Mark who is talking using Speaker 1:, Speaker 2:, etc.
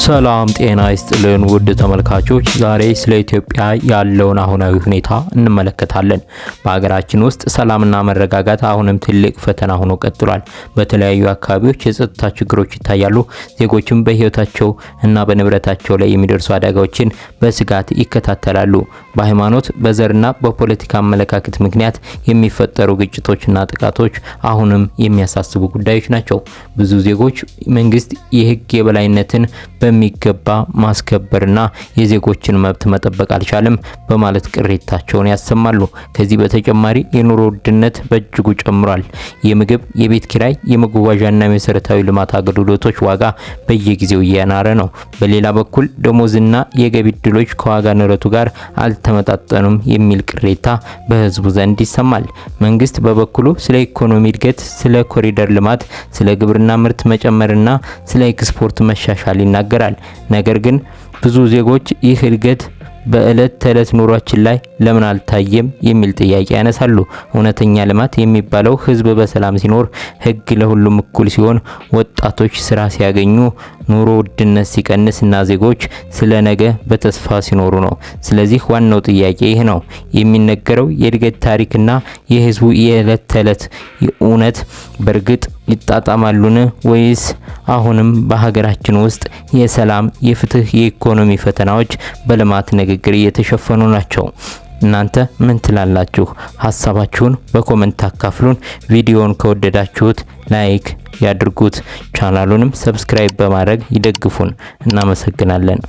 Speaker 1: ሰላም ጤና ይስጥልን ውድ ተመልካቾች፣ ዛሬ ስለ ኢትዮጵያ ያለውን አሁናዊ ሁኔታ እንመለከታለን። በሀገራችን ውስጥ ሰላምና መረጋጋት አሁንም ትልቅ ፈተና ሆኖ ቀጥሏል። በተለያዩ አካባቢዎች የጸጥታ ችግሮች ይታያሉ። ዜጎችም በህይወታቸው እና በንብረታቸው ላይ የሚደርሱ አደጋዎችን በስጋት ይከታተላሉ። በሃይማኖት፣ በዘርና በፖለቲካ አመለካከት ምክንያት የሚፈጠሩ ግጭቶችና ጥቃቶች አሁንም የሚያሳስቡ ጉዳዮች ናቸው። ብዙ ዜጎች መንግስት የህግ የበላይነትን በሚገባ ማስከበርና የዜጎችን መብት መጠበቅ አልቻለም በማለት ቅሬታቸውን ያሰማሉ። ከዚህ በተጨማሪ የኑሮ ውድነት በእጅጉ ጨምሯል። የምግብ፣ የቤት ኪራይ፣ የመጓጓዣና የመሰረታዊ ልማት አገልግሎቶች ዋጋ በየጊዜው እየናረ ነው። በሌላ በኩል ደሞዝና የገቢ ዕድሎች ከዋጋ ንረቱ ጋር አልተመጣጠኑም የሚል ቅሬታ በህዝቡ ዘንድ ይሰማል። መንግስት በበኩሉ ስለ ኢኮኖሚ እድገት፣ ስለ ኮሪደር ልማት፣ ስለ ግብርና ምርት መጨመርና ስለ ኤክስፖርት መሻሻል ይናገራል። ነገር ግን ብዙ ዜጎች ይህ እድገት በእለት ተዕለት ኑሯችን ላይ ለምን አልታየም የሚል ጥያቄ ያነሳሉ። እውነተኛ ልማት የሚባለው ህዝብ በሰላም ሲኖር፣ ህግ ለሁሉም እኩል ሲሆን፣ ወጣቶች ስራ ሲያገኙ፣ ኑሮ ውድነት ሲቀንስ እና ዜጎች ስለ ነገ በተስፋ ሲኖሩ ነው። ስለዚህ ዋናው ጥያቄ ይህ ነው። የሚነገረው የእድገት ታሪክና የህዝቡ የእለት ተዕለት እውነት በእርግጥ ይጣጣማሉን? ወይስ አሁንም በሀገራችን ውስጥ የሰላም፣ የፍትህ፣ የኢኮኖሚ ፈተናዎች በልማት ንግግር እየተሸፈኑ ናቸው? እናንተ ምን ትላላችሁ? ሐሳባችሁን በኮሜንት አካፍሉን። ቪዲዮውን ከወደዳችሁት ላይክ ያድርጉት። ቻናሉንም ሰብስክራይብ በማድረግ ይደግፉን። እናመሰግናለን።